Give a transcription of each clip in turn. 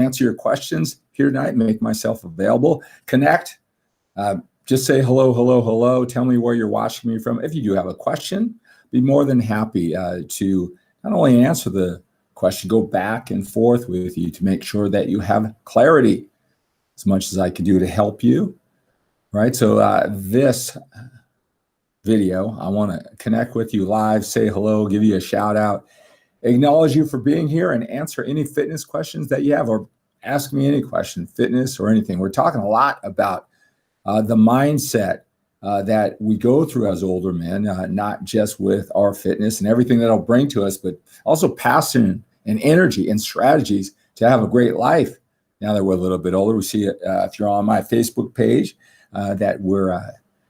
answer your questions here tonight, make myself available. Connect. Just say hello, hello, hello. Tell me where you're watching me from. If you do have a question, be more than happy to not only answer the question, go back and forth with you to make sure that you have clarity as much as I can do to help you. Right. So this video, I want to connect with you live, say hello, give you a shout out, acknowledge you for being here, and answer any fitness questions that you have, or ask me any question, fitness or anything. We're talking a lot about the mindset that we go through as older men, not just with our fitness and everything that'll bring to us, but also passion and energy and strategies to have a great life. Now that we're a little bit older, we see it if you're on my Facebook page that we're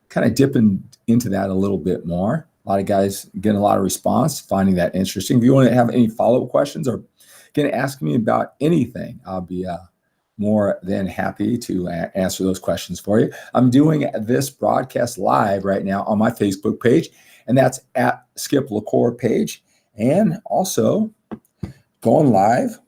kind of dipping into that a little bit more. A lot of guys getting a lot of response, finding that interesting. If you want to have any follow-up questions or going to ask me about anything, I'll be more than happy to answer those questions for you. I'm doing this broadcast live right now on my Facebook page, and that's at 𝗕𝗶𝗺𝗃 page, and also going live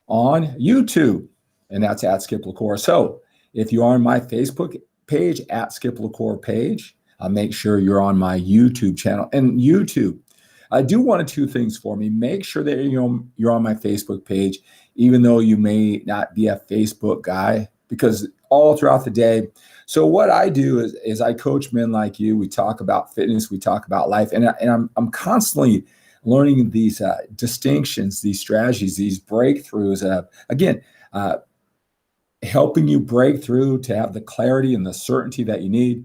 on YouTube, and that's at 𝗕𝗶𝗺𝗃. So if you are on my Facebook page at 𝗕𝗶𝗺𝗃 page, make sure you're on my YouTube channel. And YouTube, do one of two things for me. Make sure that you're on my Facebook page, even though you may not be a Facebook guy, because all throughout the day. So what I do is I coach men like you. We talk about fitness, we talk about life, and I'm constantly learning these distinctions, these strategies, these breakthroughs. Again, helping you break through to have the clarity and the certainty that you need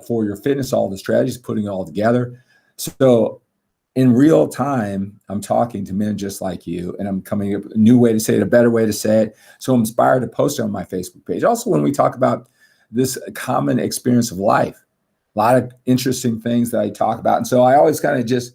for your fitness, all the strategies, putting it all together. So in real time, I'm talking to men just like you, and I'm coming up with a new way to say it, a better way to say it. So I'm inspired to post it on my Facebook page. Also, when we talk about this common experience of life, a lot of interesting things that I talk about. And so I always kind of just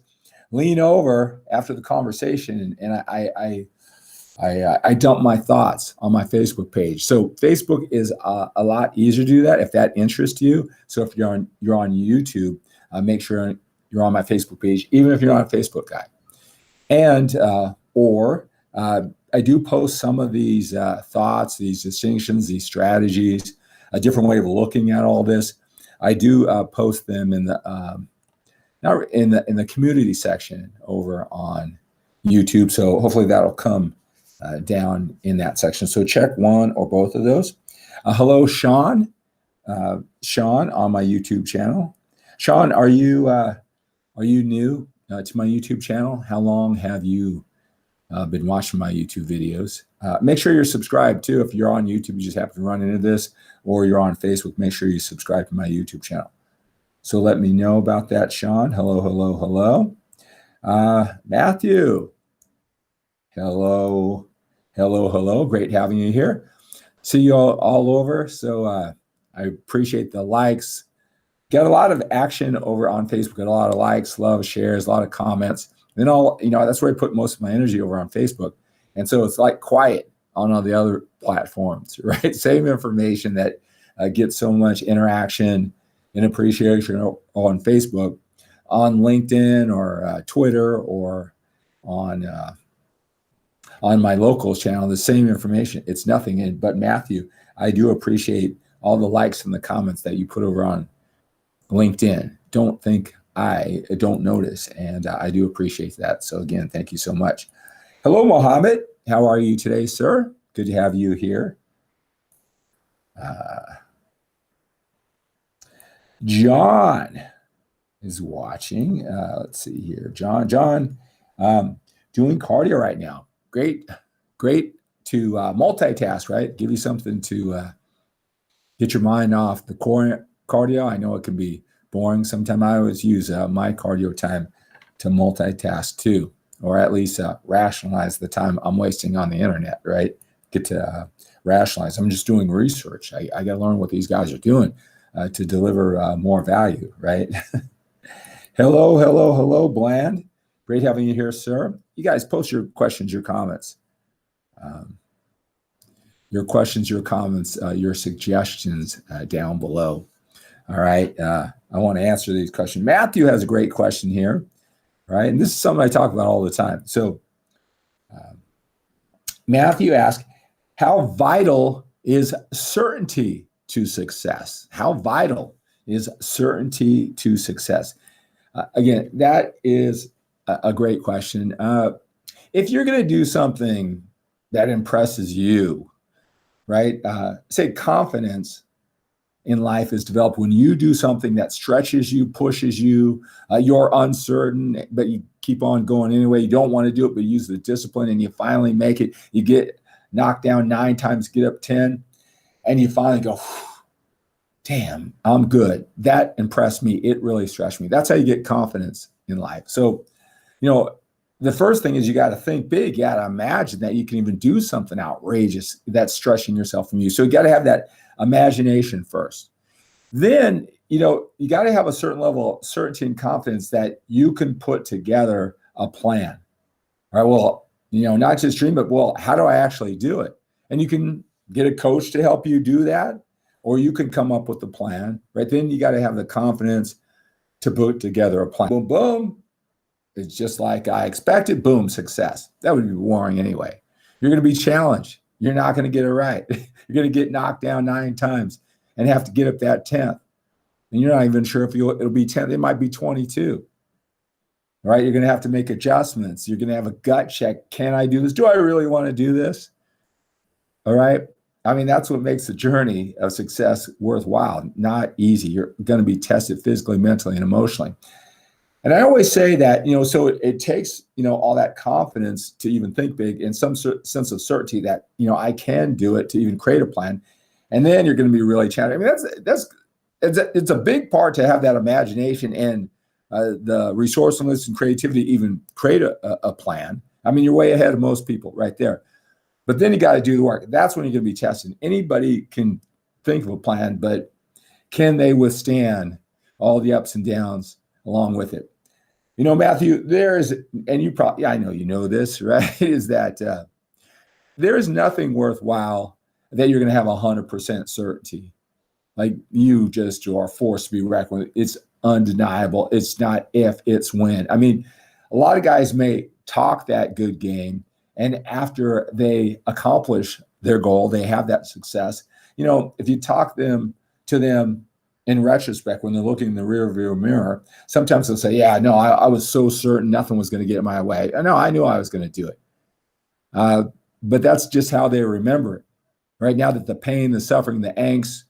lean over after the conversation and I dump my thoughts on my Facebook page. So Facebook is a lot easier to do that if that interests you. So if you're on YouTube, make sure you're on my Facebook page, even if you're not a Facebook guy. And I do post some of these thoughts, these distinctions, these strategies, a different way of looking at all this. I do post them in the community section over on YouTube. So hopefully that'll come down in that section. So check one or both of those. Hello, Sean. Sean on my YouTube channel. Sean, are you new to my YouTube channel? How long have you been watching my YouTube videos? Make sure you're subscribed too. If you're on YouTube, you just happen to run into this, or you're on Facebook, make sure you subscribe to my YouTube channel. So let me know about that, Sean. Hello, hello, hello. Matthew. Hello, hello, hello. Great having you here. See you all over. So I appreciate the likes. Got a lot of action over on Facebook. Got a lot of likes, love, shares, a lot of comments. Then that's where I put most of my energy over on Facebook. And so it's like quiet on all the other platforms, right? Same information that gets so much interaction and appreciation on Facebook, on LinkedIn or Twitter or on my local channel, the same information. It's nothing. But Matthew, I do appreciate all the likes and the comments that you put over on LinkedIn. Don't think I don't notice, and I do appreciate that. So again, thank you so much. Hello, Mohammed. How are you today, sir? Good to have you here. John is watching. Let's see here. John, doing cardio right now. Great to multitask, right? Give you something to get your mind off the cardio. I know it can be boring. Sometimes I always use my cardio time to multitask too, or at least rationalize the time I'm wasting on the internet, right? Get to rationalize. I'm just doing research. I got to learn what these guys are doing to deliver more value, right? Hello, hello, hello, Bland. Great having you here, sir. You guys post your questions, your comments. Your questions, your comments, your suggestions down below. All right. I want to answer these questions. Matthew has a great question here, right? And this is something I talk about all the time. So Matthew asked, how vital is certainty to success? How vital is certainty to success? Again, that is a great question. If you're going to do something that impresses you, right? Say confidence in life is developed when you do something that stretches you, pushes you, you're uncertain, but you keep on going anyway. You don't want to do it, but you use the discipline and you finally make it. You get knocked down 9 times, get up 10, and you finally go, damn, I'm good. That impressed me. It really stretched me. That's how you get confidence in life. So, the first thing is you got to think big. You got to imagine that you can even do something outrageous that's stretching yourself from you. So you got to have that imagination first. Then, you got to have a certain level of certainty and confidence that you can put together a plan. All right, well, not just dream, but well, how do I actually do it? And you can get a coach to help you do that, or you can come up with the plan, right? Then you got to have the confidence to put together a plan. Boom, boom. It's just like I expected. Boom, success. That would be boring anyway. You're going to be challenged. You're not going to get it right. You're going to get knocked down 9 times and have to get up that 10th. And you're not even sure if it'll be 10th. It might be 22. Right? You're going to have to make adjustments. You're going to have a gut check. Can I do this? Do I really want to do this? All right. I mean, that's what makes the journey of success worthwhile. Not easy. You're going to be tested physically, mentally, and emotionally. And I always say that, so it takes, all that confidence to even think big and some sense of certainty that, I can do it to even create a plan. And then you're going to be really challenged. I mean, it's a big part to have that imagination and the resourcefulness and creativity to even create a plan. I mean, you're way ahead of most people right there. But then you got to do the work. That's when you're going to be tested. Anybody can think of a plan, but can they withstand all the ups and downs along with it? Matthew, and you probably, I know you know this, right? Is that there is nothing worthwhile that you're going to have 100% certainty. Like you just are forced to be reckoned with. It's undeniable. It's not if, it's when. I mean, a lot of guys may talk that good game, and after they accomplish their goal, they have that success. If you talk to them in retrospect, when they're looking in the rearview mirror, sometimes they'll say, yeah, no, I was so certain nothing was going to get in my way. No, I knew I was going to do it. But that's just how they remember it. Right now that the pain, the suffering, the angst,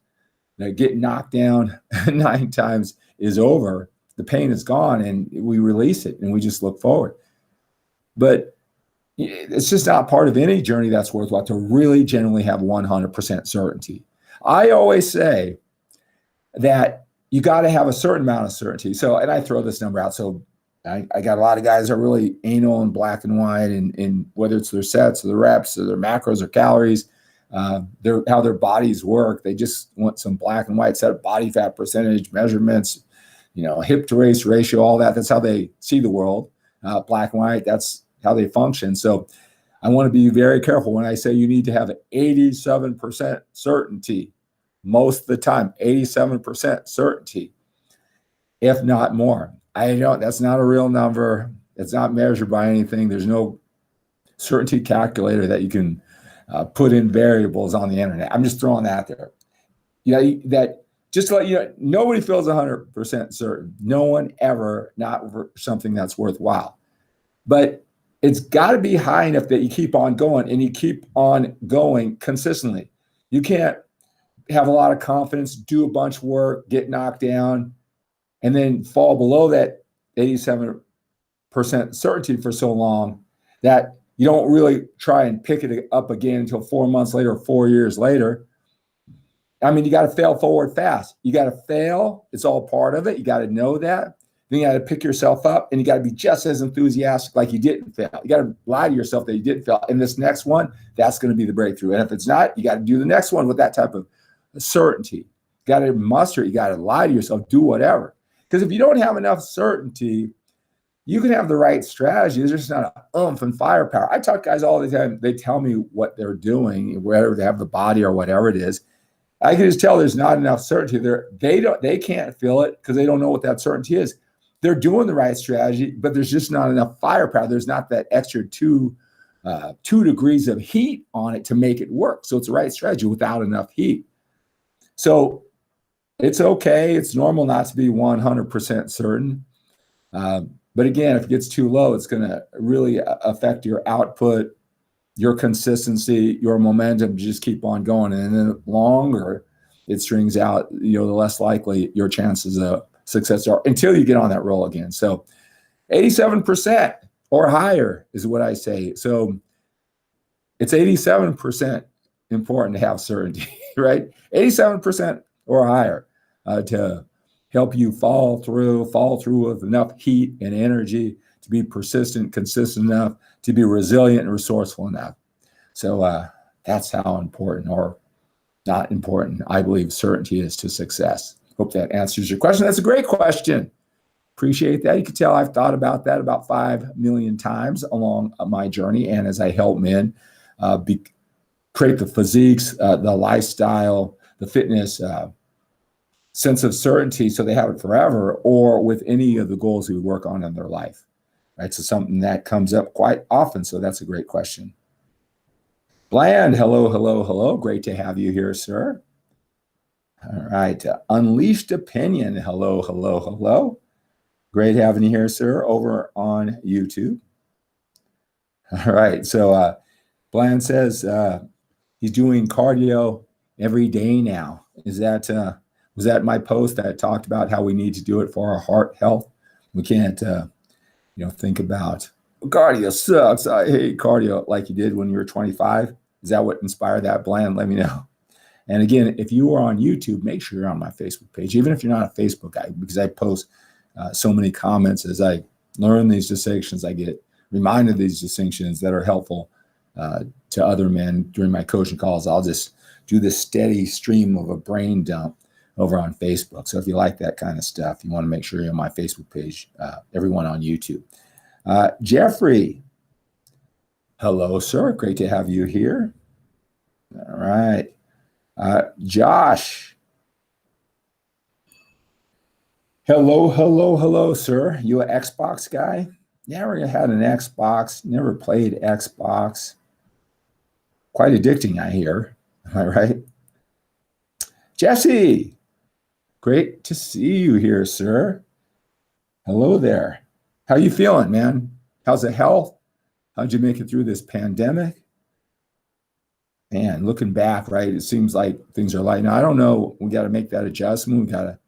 getting knocked down 9 times is over, the pain is gone, and we release it and we just look forward. But it's just not part of any journey that's worthwhile to really genuinely have 100% certainty. I always say that you got to have a certain amount of certainty. So, and I throw this number out. So I got a lot of guys that are really anal and black and white, and whether it's their sets or the reps or their macros or calories, how their bodies work. They just want some black and white set of body fat percentage measurements, hip to waist ratio, all that. That's how they see the world. Black and white, that's how they function. So I want to be very careful when I say you need to have 87% certainty. Most of the time, 87% certainty, if not more. That's not a real number. It's not measured by anything. There's no certainty calculator that you can put in variables on the internet. I'm just throwing that there. That just to let you know, nobody feels 100% certain. No one ever, not for something that's worthwhile. But it's got to be high enough that you keep on going, and you keep on going consistently. You can't have a lot of confidence, do a bunch of work, get knocked down, and then fall below that 87% certainty for so long that you don't really try and pick it up again until 4 months later or 4 years later. I mean, you got to fail forward fast. You got to fail. It's all part of it. You got to know that. Then you got to pick yourself up, and you got to be just as enthusiastic like you didn't fail. You got to lie to yourself that you didn't fail. And this next one, that's going to be the breakthrough. And if it's not, you got to do the next one with that type of certainty. You got to muster it. You got to lie to yourself, do whatever. Because if you don't have enough certainty, you can have the right strategy. There's just not an oomph and firepower. I talk to guys all the time. They tell me what they're doing, whether they have the body or whatever it is. I can just tell there's not enough certainty there. They can't feel it because they don't know what that certainty is. They're doing the right strategy, but there's just not enough firepower. There's not that extra 2 2 degrees of heat on it to make it work. So it's the right strategy without enough heat. So it's okay. It's normal not to be 100% certain. But again, if it gets too low, it's going to really affect your output, your consistency, your momentum to just keep on going. And then the longer it strings out, the less likely your chances of success are until you get on that roll again. So 87% or higher is what I say. So it's 87% important to have certainty, right? 87% or higher to help you fall through with enough heat and energy to be persistent, consistent enough, to be resilient and resourceful enough. So that's how important or not important I believe certainty is to success. Hope that answers your question. That's a great question. Appreciate that. You can tell I've thought about that about 5 million times along my journey, and as I help men create the physiques, the lifestyle, the fitness, sense of certainty so they have it forever, or with any of the goals we work on in their life, right? So something that comes up quite often. So that's a great question. Bland, hello, hello, hello. Great to have you here, sir. All right. Unleashed Opinion, hello, hello, hello. Great having you here, sir, over on YouTube. All right. So Bland says he's doing cardio every day now. Is that was that my post that I talked about how we need to do it for our heart health? We can't think about cardio sucks, I hate cardio, like you did when you were 25. Is that what inspired that, Bland? Let me know. And again, if you are on YouTube, make sure you're on my Facebook page, even if you're not a Facebook guy, because I post so many comments as I learn these distinctions. I get reminded of these distinctions that are helpful to other men during my coaching calls. I'll just do this steady stream of a brain dump over on Facebook. So if you like that kind of stuff, you want to make sure you're on my Facebook page, everyone on YouTube. Jeffrey, hello, sir. Great to have you here. All right. Josh, hello, hello, hello, sir. You an Xbox guy? Never had an Xbox, never played Xbox. Quite addicting, I hear. Am I right? Jesse, great to see you here, sir. Hello there. How you feeling, man? How's the health? How'd you make it through this pandemic? Man, looking back, right, it seems like things are light. Now, I don't know. We got to make that adjustment. We got to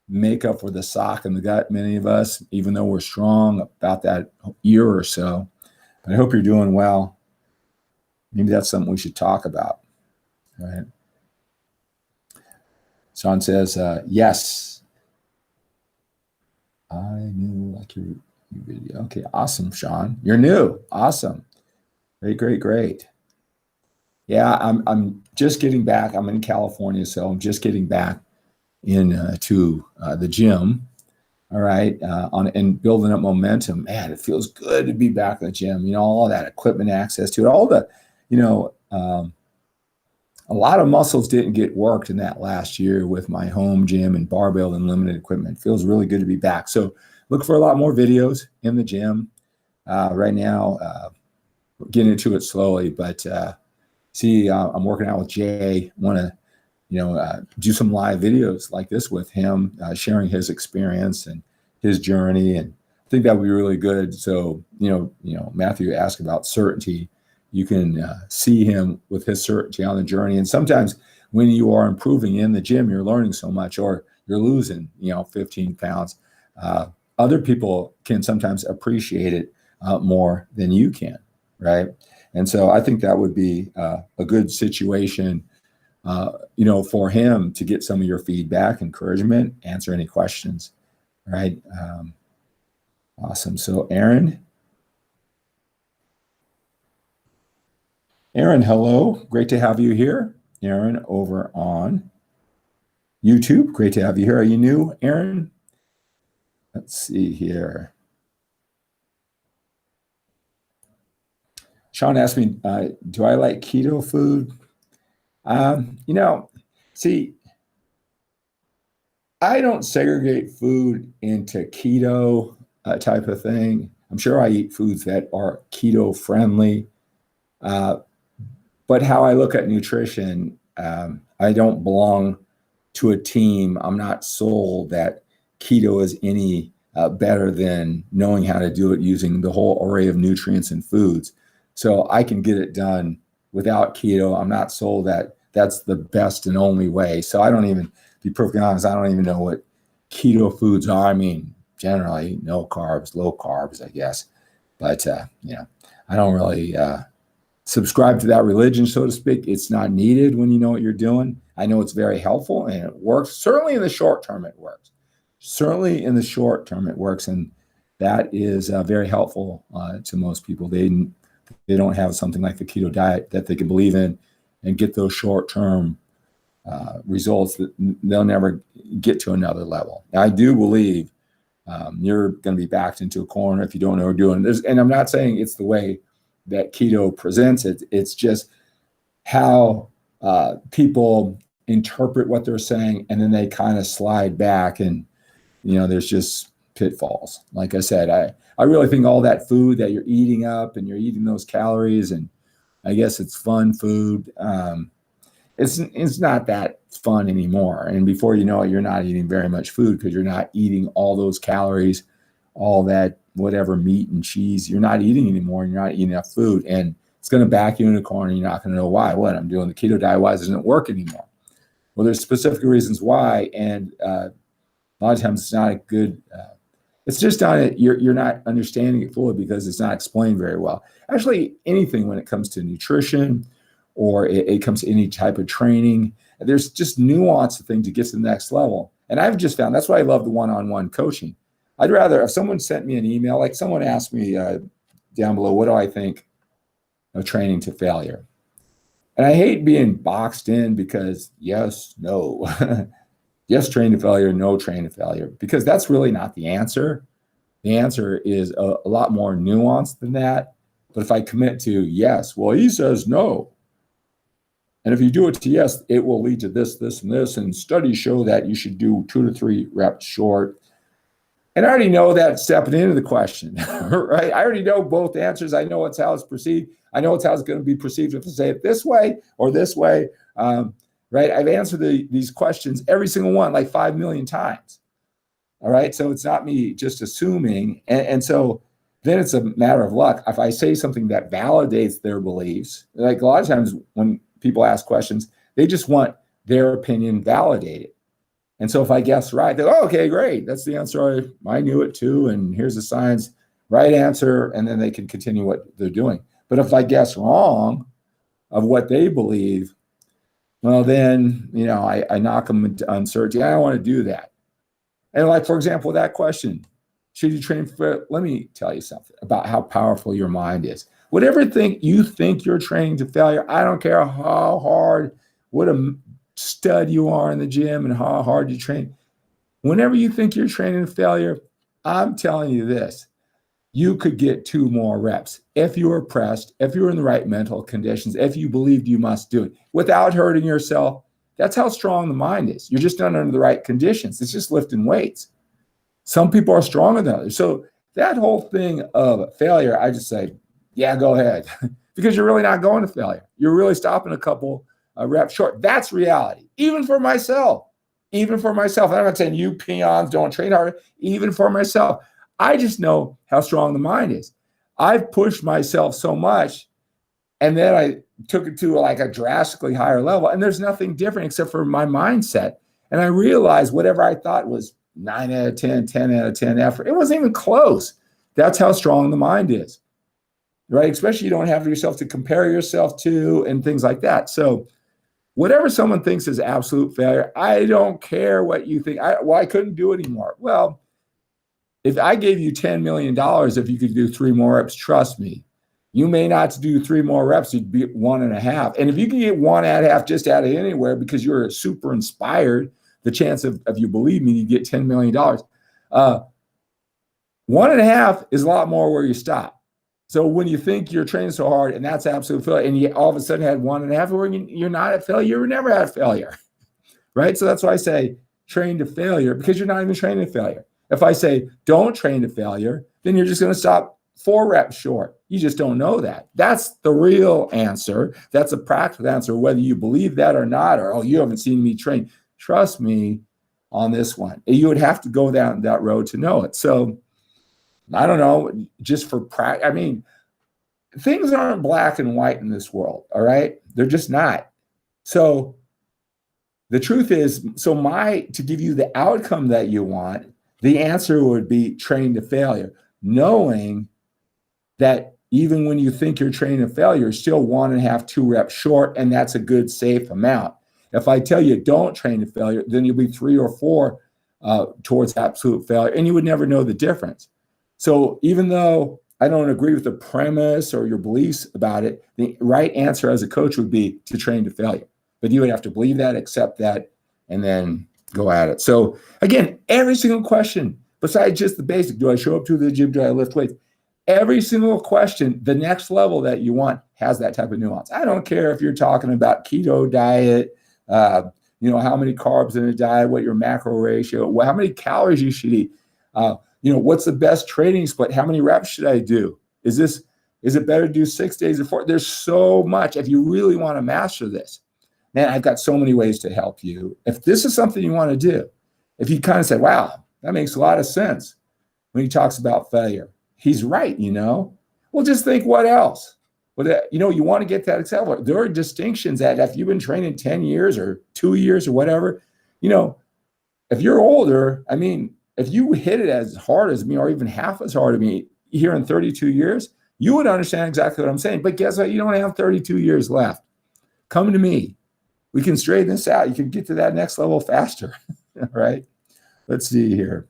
make up for the sock in the gut, many of us, even though we're strong about that year or so. But I hope you're doing well. Maybe that's something we should talk about, right? Sean says, yes. I knew like your video. Okay, awesome, Sean. You're new. Awesome. Great, great, great. Yeah, I'm just getting back. I'm in California, so I'm just getting back to the gym. All right, and building up momentum. Man, it feels good to be back in the gym. All that equipment access to it, all the, a lot of muscles didn't get worked in that last year with my home gym and barbell and limited equipment. It feels really good to be back. So look for a lot more videos in the gym. Right now, we're getting into it slowly, but I'm working out with Jay. Want to, do some live videos like this with him, sharing his experience and his journey. And I think that would be really good. So, Matthew asked about certainty. You can see him with his certainty on the journey. And sometimes when you are improving in the gym, you're learning so much, or you're losing, 15 pounds. Other people can sometimes appreciate it more than you can, right? And so I think that would be a good situation, for him to get some of your feedback, encouragement, answer any questions, right? Awesome. So Aaron, hello. Great to have you here. Aaron over on YouTube. Great to have you here. Are you new, Aaron? Let's see here. Sean asked me, do I like keto food? See, I don't segregate food into keto type of thing. I'm sure I eat foods that are keto friendly. But how I look at nutrition, I don't belong to a team. I'm not sold that keto is any better than knowing how to do it using the whole array of nutrients and foods. So I can get it done without keto. I'm not sold that that's the best and only way. So I don't even, to be perfectly honest, I don't even know what keto foods are. I mean, generally no carbs, low carbs, I guess. But, I don't really subscribe to that religion, so to speak. It's not needed when you know what you're doing. I know it's very helpful and it works. Certainly in the short term, it works. Certainly in the short term, it works. And that is very helpful to most people. They don't have something like the keto diet that they can believe in and get those short-term results that they'll never get to another level. Now, I do believe you're going to be backed into a corner if you don't know what you're doing. And I'm not saying it's the way that keto presents it. It's just how people interpret what they're saying, and then they kind of slide back, and there's just pitfalls. Like I said, I really think all that food that you're eating up and you're eating those calories, and I guess it's fun food. It's not that fun anymore. And before you know it, you're not eating very much food because you're not eating all those calories, all that whatever meat and cheese you're not eating anymore, and you're not eating enough food. And it's going to back you in a corner. You're not going to know why. What, I'm doing the keto diet, why doesn't it work anymore? Well, there's specific reasons why. And a lot of times it's not a good, it's just not, you're not understanding it fully because it's not explained very well. Actually, anything when it comes to nutrition or it comes to any type of training, there's just nuance of things to get to the next level. And I've just found, that's why I love the one-on-one coaching. I'd rather, if someone sent me an email, like someone asked me down below, what do I think of training to failure? And I hate being boxed in because yes, no, yes, train to failure, no train to failure, because that's really not the answer. The answer is a lot more nuanced than that. But if I commit to yes, well, he says no. And if you do it to yes, it will lead to this, this, and this. And studies show that you should do 2 to 3 reps short. And I already know that stepping into the question, right? I already know both answers. I know how it's perceived. I know how it's going to be perceived if I say it this way or this way, right? I've answered these questions, every single one, like 5 million times, all right? So it's not me just assuming. And so then it's a matter of luck. If I say something that validates their beliefs, like a lot of times when people ask questions, they just want their opinion validated. And so if I guess right, they're, oh, okay, great. That's the answer. I knew it too. And here's the science, right answer. And then they can continue what they're doing. But if I guess wrong of what they believe, well, then, I knock them into uncertainty. I don't want to do that. And like, for example, that question, should you train for, let me tell you something about how powerful your mind is. Whatever you think you're training to failure, I don't care how hard, what a stud you are in the gym and how hard you train. Whenever you think you're training to failure, I'm telling you this, you could get 2 more reps if you were pressed, if you were in the right mental conditions, if you believed you must do it without hurting yourself. That's how strong the mind is. You're just not under the right conditions. It's just lifting weights. Some people are stronger than others. So that whole thing of failure, I just say, yeah, go ahead, because you're really not going to failure. You're really stopping a couple reps short. That's reality, even for myself. Even for myself. I'm not saying you peons don't train hard. Even for myself. I just know how strong the mind is. I've pushed myself so much, and then I took it to like a drastically higher level, and there's nothing different except for my mindset. And I realized whatever I thought was 9 out of 10, 10 out of 10 effort, it wasn't even close. That's how strong the mind is, right? Especially you don't have yourself to compare yourself to and things like that. So whatever someone thinks is absolute failure, I don't care what you think. I couldn't do it anymore. Well, if I gave you $10 million, if you could do 3 more reps, trust me, you may not do 3 more reps, you'd be 1.5. And if you can get 1.5 just out of anywhere because you're super inspired, the chance of you believe me, you get $10 million. 1.5 is a lot more where you stop. So when you think you're training so hard and that's absolute failure, and you all of a sudden had 1.5, where you're not at failure, you're never at failure, right? So that's why I say train to failure, because you're not even training to failure. If I say don't train to failure, then you're just going to stop 4 reps short. You just don't know that. That's the real answer. That's a practical answer, whether you believe that or not, or, oh, you haven't seen me train. Trust me on this one. You would have to go down that road to know it. So I don't know, just for practice. I mean, things aren't black and white in this world, all right? They're just not. So the truth is, to give you the outcome that you want, the answer would be train to failure, knowing that even when you think you're training to failure, you're still 1.5, 2 reps short, and that's a good, safe amount. If I tell you don't train to failure, then you'll be 3 or 4 towards absolute failure, and you would never know the difference. So even though I don't agree with the premise or your beliefs about it, the right answer as a coach would be to train to failure. But you would have to believe that, accept that, and then go at it. So again, every single question, besides just the basic, do I show up to the gym, do I lift weights? Every single question, the next level that you want has that type of nuance. I don't care if you're talking about keto diet, how many carbs in a diet, what your macro ratio, how many calories you should eat, what's the best training split, how many reps should I do? Is it better to do 6 days or 4? There's so much. If you really want to master this, man, I've got so many ways to help you. If this is something you want to do, if you kind of say, wow, that makes a lot of sense when he talks about failure. He's right, Well, just think what else? You want to get that example. There are distinctions that if you've been training 10 years or 2 years or whatever, if you're older, I mean, if you hit it as hard as me or even half as hard as me here in 32 years, you would understand exactly what I'm saying. But guess what? You don't have 32 years left. Come to me. We can straighten this out. You can get to that next level faster. All right. Let's see here.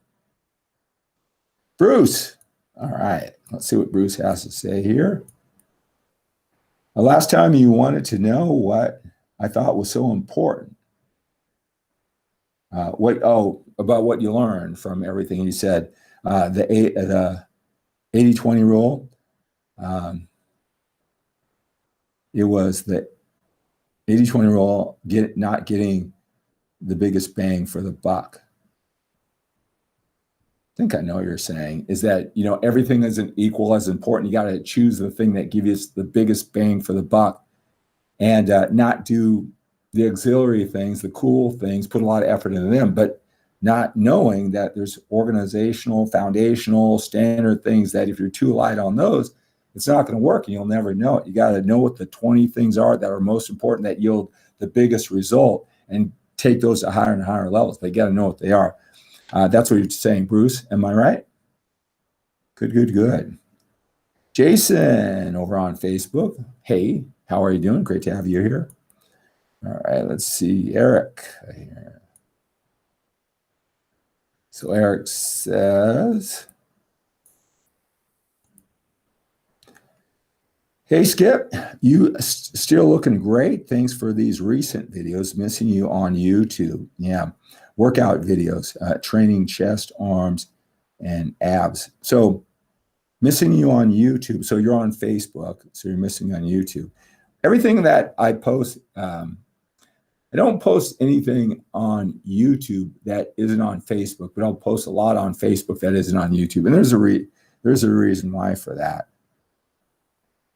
Bruce. All right. Let's see what Bruce has to say here. The last time you wanted to know what I thought was so important. About what you learned from everything you said. The 80-20 rule. It was the 80-20 rule, not getting the biggest bang for the buck. I think I know what you're saying, is that, everything isn't equal as important. You got to choose the thing that gives you the biggest bang for the buck and not do the auxiliary things, the cool things, put a lot of effort into them, but not knowing that there's organizational, foundational, standard things that if you're too light on those, it's not going to work and you'll never know it. You got to know what the 20 things are that are most important that yield the biggest result and take those to higher and higher levels. But you got to know what they are. That's what you're saying, Bruce. Am I right? Good. Jason over on Facebook. Hey, how are you doing? Great to have you here. All right, let's see. Eric here. So Eric says, hey, Skip, you still looking great. Thanks for these recent videos. Missing you on YouTube. Yeah. Workout videos, training chest, arms, and abs. So missing you on YouTube. So you're on Facebook. So you're missing on YouTube. Everything that I post, I don't post anything on YouTube that isn't on Facebook, but I'll post a lot on Facebook that isn't on YouTube. And there's a reason why for that.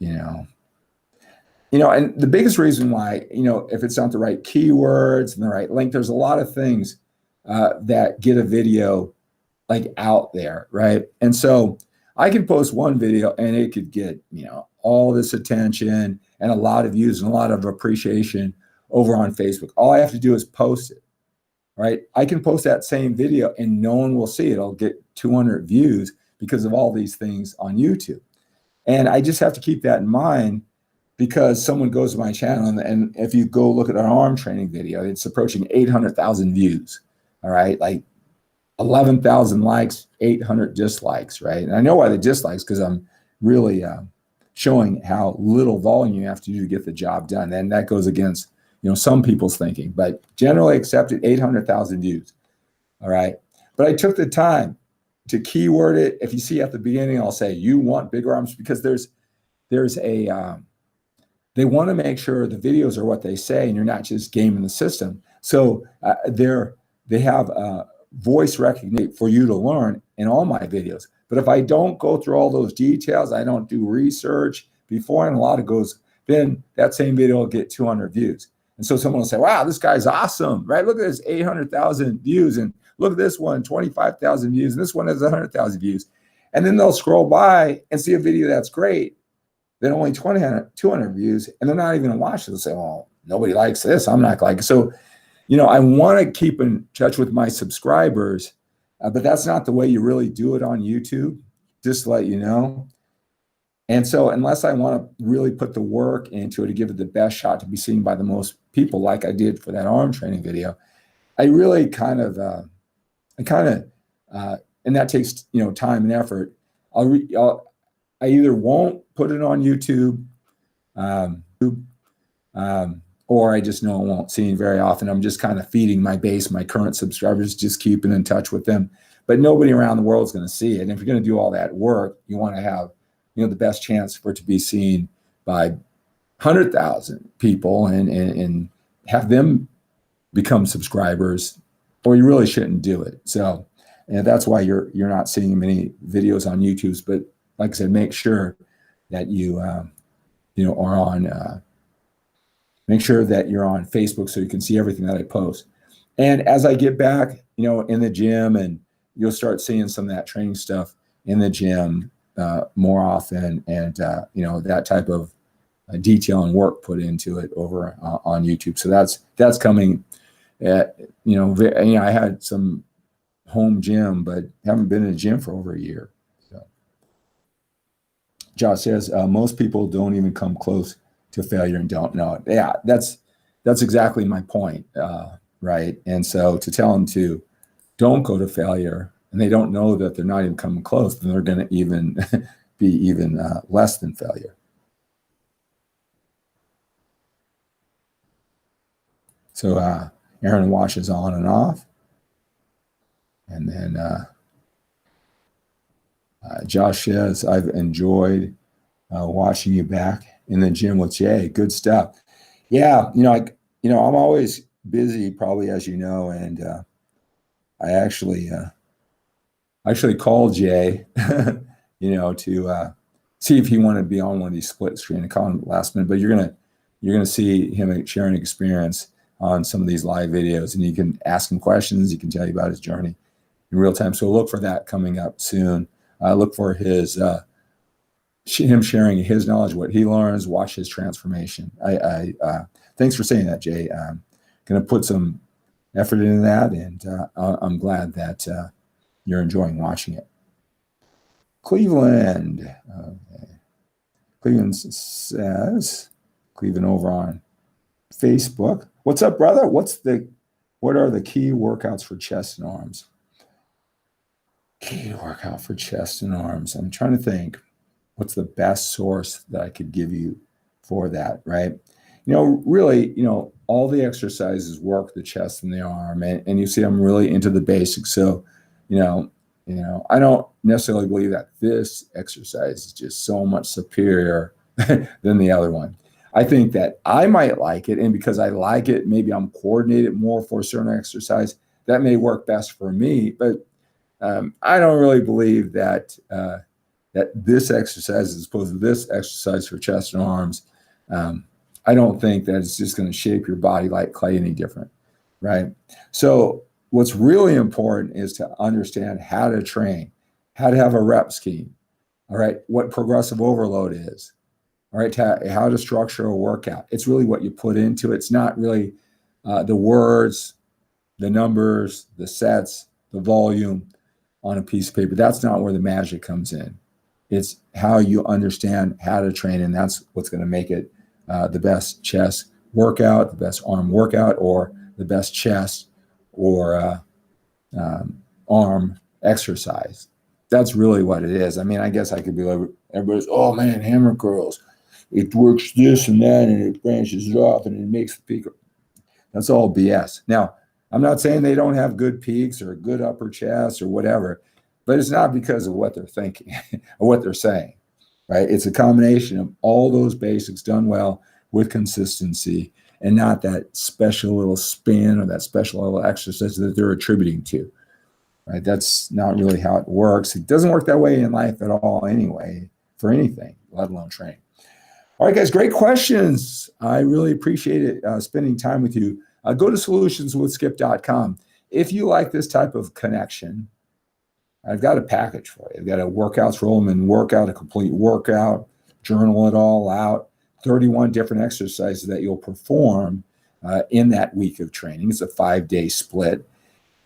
And the biggest reason why, if it's not the right keywords and the right link, there's a lot of things that get a video like out there, right? And so I can post one video and it could get, all this attention and a lot of views and a lot of appreciation over on Facebook. All I have to do is post it, right? I can post that same video and no one will see it. I'll get 200 views because of all these things on YouTube. And I just have to keep that in mind because someone goes to my channel and if you go look at our arm training video, it's approaching 800,000 views. All right, like 11,000 likes, 800 dislikes, right? And I know why the dislikes, because I'm really showing how little volume you have to do to get the job done. And that goes against, some people's thinking, but generally accepted 800,000 views. All right. But I took the time to keyword it. If you see at the beginning, I'll say, you want bigger arms, because there's a, they want to make sure the videos are what they say and you're not just gaming the system. So they have voice recognition for you to learn in all my videos. But if I don't go through all those details, I don't do research before, and a lot of goes, then that same video will get 200 views. And so someone will say, wow, this guy's awesome, right? Look at this 800,000 views, and look at this one, 25,000 views, and this one has 100,000 views. And then they'll scroll by and see a video that's great, then only 200 views, and they're not even gonna watch it. They'll say, well, nobody likes this, I'm not like it. So, I wanna keep in touch with my subscribers, but that's not the way you really do it on YouTube, just to let you know. And so unless I want to really put the work into it to give it the best shot to be seen by the most people, like I did for that arm training video, I really and that takes, time and effort. I either won't put it on YouTube, or I just know I won't see it very often. I'm just kind of feeding my base, my current subscribers, just keeping in touch with them. But nobody around the world is going to see it. And if you're going to do all that work, you want to have the best chance for it to be seen by 100,000 people and have them become subscribers, or you really shouldn't do it. So, and that's why you're not seeing many videos on YouTube. But like I said, make sure that you are on. Make sure that you're on Facebook so you can see everything that I post. And as I get back, in the gym, and you'll start seeing some of that training stuff in the gym more often, and that type of detail and work put into it over on YouTube. So that's coming. I had some home gym, but haven't been in a gym for over a year. So Josh says most people don't even come close to failure and don't know it. Yeah, that's exactly my point, right? And so to tell them to don't go to failure, and they don't know that they're not even coming close, then they're going to even be even less than failure. So Aaron washes on and off. And then Josh says, I've enjoyed watching you back in the gym with Jay. Good stuff. Yeah, I'm always busy, probably, as you know, and I actually called Jay, to see if he wanted to be on one of these split screen. I called him last minute, but you're gonna see him sharing experience on some of these live videos, and you can ask him questions. He can tell you about his journey in real time. So look for that coming up soon. Look for him sharing his knowledge, what he learns, watch his transformation. Thanks for saying that, Jay. I'm going to put some effort into that, and I'm glad that you're enjoying watching it. Cleveland. Okay. Cleveland says, Cleveland over on Facebook. What's up, brother? What are the key workouts for chest and arms? Key workout for chest and arms. I'm trying to think. What's the best source that I could give you for that, right? Really, all the exercises work the chest and the arm, and you see I'm really into the basics. So, I don't necessarily believe that this exercise is just so much superior than the other one. I think that I might like it, and because I like it, maybe I'm coordinated more for a certain exercise. That may work best for me, but I don't really believe that that this exercise as opposed to this exercise for chest and arms, I don't think that it's just going to shape your body like clay any different, right? So what's really important is to understand how to train, how to have a rep scheme, all right, what progressive overload is, all right, how to structure a workout. It's really what you put into it. It's not really the words, the numbers, the sets, the volume on a piece of paper. That's not where the magic comes in. It's how you understand how to train, and that's what's going to make it the best chest workout, the best arm workout, or the best chest or arm exercise. That's really what it is. I mean, I guess I could be like, everybody's, oh man, hammer curls. It works this and that, and it branches it off, and it makes the peak. That's all BS. Now, I'm not saying they don't have good peaks or good upper chest or whatever, but it's not because of what they're thinking or what they're saying, right? It's a combination of all those basics done well with consistency, and not that special little spin or that special little exercise that they're attributing to, right? That's not really how it works. It doesn't work that way in life at all anyway, for anything, let alone training. All right, guys, great questions. I really appreciate it spending time with you. Go to solutionswithskip.com. If you like this type of connection, I've got a package for you. I've got a workouts for 𝘠𝘚𝑚 workout, a complete workout, journal it all out, 31 different exercises that you'll perform in that week of training. It's a 5-day split.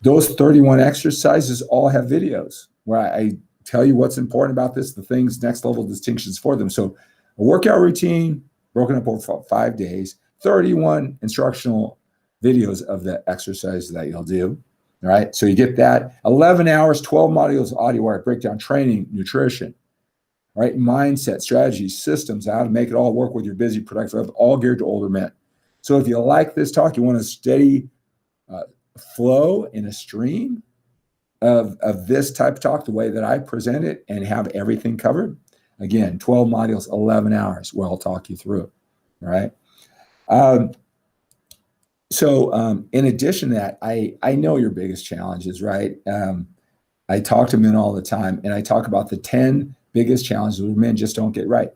Those 31 exercises all have videos where I tell you what's important about this, the things, next level distinctions for them. So a workout routine broken up over 5 days, 31 instructional videos of the exercises that you'll do. All right, so you get that. 11 hours, 12 modules, audio wire, breakdown, training, nutrition, right? Mindset, strategies, systems, how to make it all work with your busy, productive life, all geared to older men. So if you like this talk, you want a steady flow in a stream of this type of talk, the way that I present it and have everything covered. Again, 12 modules, 11 hours, where I'll talk you through it, all right? In addition to that, I know your biggest challenges, right? I talk to men all the time, and I talk about the 10 biggest challenges where men just don't get right.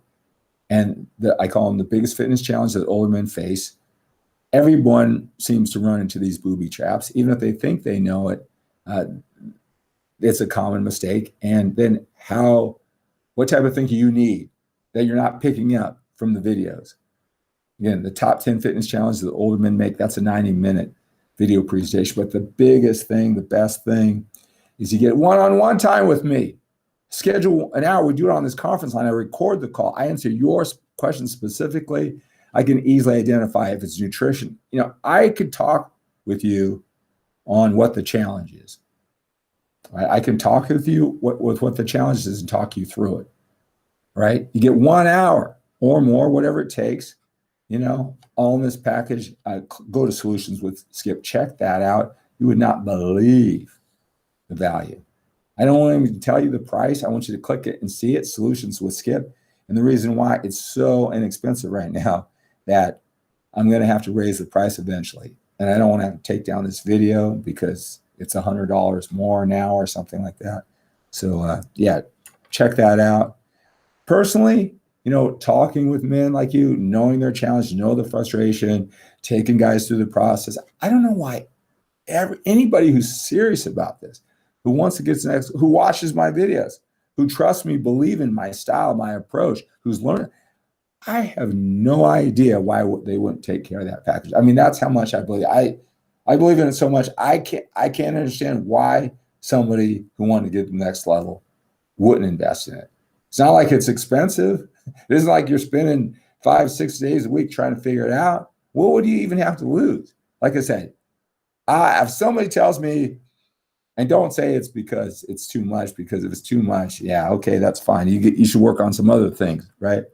And I call them the biggest fitness challenge that older men face. Everyone seems to run into these booby traps, even if they think they know it. It's a common mistake. And then what type of thinking you need that you're not picking up from the videos. Again, the top 10 fitness challenges that older men make, that's a 90-minute video presentation. But the biggest thing, the best thing, is you get one-on-one time with me. Schedule an hour. We do it on this conference line. I record the call. I answer your questions specifically. I can easily identify if it's nutrition. You know, I could talk with you on what the challenge is. Right? I can talk with you with what the challenge is and talk you through it. Right? You get 1 hour or more, whatever it takes. You know, all in this package. Go to Solutions with Skip. Check that out. You would not believe the value. I don't want to tell you the price. I want you to click it and see it. Solutions with Skip. And the reason why it's so inexpensive right now that I'm going to have to raise the price eventually. And I don't want to have to take down this video because it's $100 more now or something like that. So yeah, check that out. Personally, you know, talking with men like you, knowing their challenge, know the frustration, taking guys through the process. I don't know why anybody who's serious about this, who wants to get to the next, who watches my videos, who trusts me, believe in my style, my approach, who's learning, I have no idea why they wouldn't take care of that package. I mean, that's how much I believe. I believe in it so much. I can't understand why somebody who wanted to get to the next level wouldn't invest in it. It's not like it's expensive. It isn't like you're spending 5-6 days a week trying to figure it out. What would you even have to lose? Like I said, if somebody tells me, and don't say it's because it's too much, because if it's too much, yeah, okay, that's fine. You should work on some other things, right?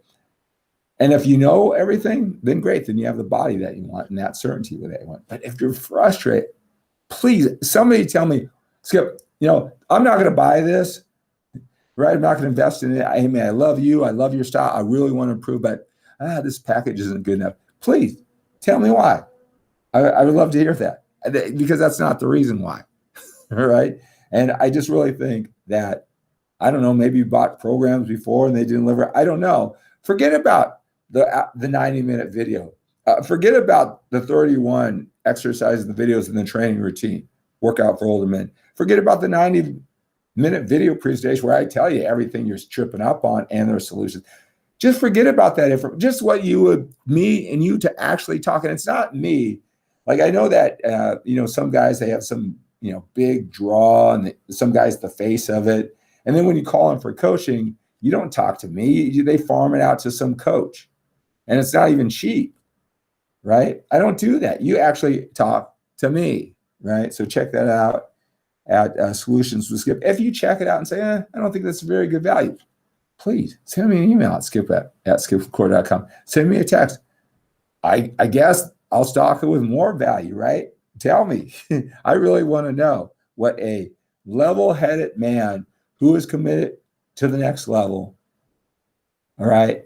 And if you know everything, then great. Then you have the body that you want and that certainty that you want. But if you're frustrated, please, somebody tell me, Skip, you know, I'm not going to buy this, right? I'm not going to invest in it. Hey, man, I love you. I love your style. I really want to improve, but this package isn't good enough. Please tell me why. I would love to hear that, because that's not the reason why, all right? And I just really think that, I don't know, maybe you bought programs before and they didn't deliver. I don't know. Forget about the 90-minute video. Forget about the 31 exercises, the videos, and the training routine, workout for older men. Forget about the 90-minute video presentation where I tell you everything you're tripping up on and their solutions. Just forget about that. Just what you would, me and you to actually talk. And it's not me. Like, I know that, you know, some guys, they have some, you know, big draw, and some guys the face of it. And then when you call them for coaching, you don't talk to me. They farm it out to some coach. And it's not even cheap, right? I don't do that. You actually talk to me, right? So check that out at Solutions with Skip. If you check it out and say, I don't think that's a very good value, please send me an email at skip@skipcore.com. Send me a text. I guess I'll stock it with more value, right? Tell me. I really want to know what a level-headed man who is committed to the next level, all right,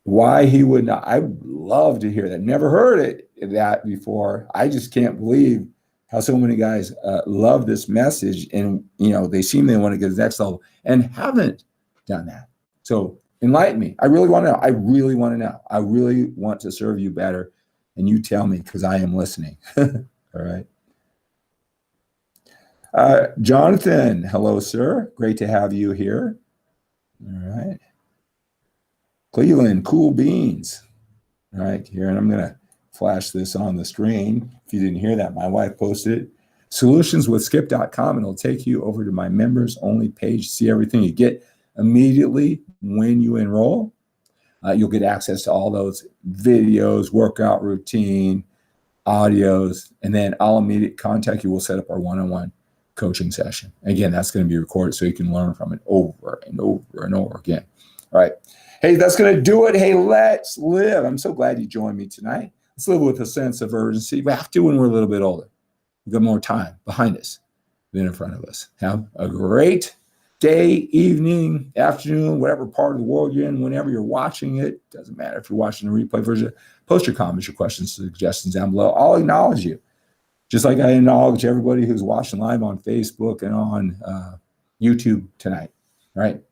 why he would not. I would love to hear that. Never heard that before. I just can't believe how so many guys love this message, and they seem they want to get to the next level and haven't done that. So enlighten me. I really want to know. I really want to know. I really want to serve you better, and you tell me, because I am listening. All right. Jonathan, hello, sir. Great to have you here. All right. Cleveland, cool beans. All right, here, and I'm going to flash this on the screen. If you didn't hear that, my wife posted it. Solutionswithskip.com, and it'll take you over to my members only page. See everything you get immediately when you enroll. You'll get access to all those videos, workout routine, audios, and then I'll immediately contact you. We'll set up our one-on-one coaching session. Again, that's going to be recorded so you can learn from it over and over and over again. All right. Hey, that's going to do it. Hey, let's live. I'm so glad you joined me tonight. Let's live with a sense of urgency. We have to when we're a little bit older. We've got more time behind us than in front of us. Have a great day, evening, afternoon, whatever part of the world you're in, whenever you're watching it. Doesn't matter if you're watching the replay version. Post your comments, your questions, suggestions down below. I'll acknowledge you. Just like I acknowledge everybody who's watching live on Facebook and on YouTube tonight. All right.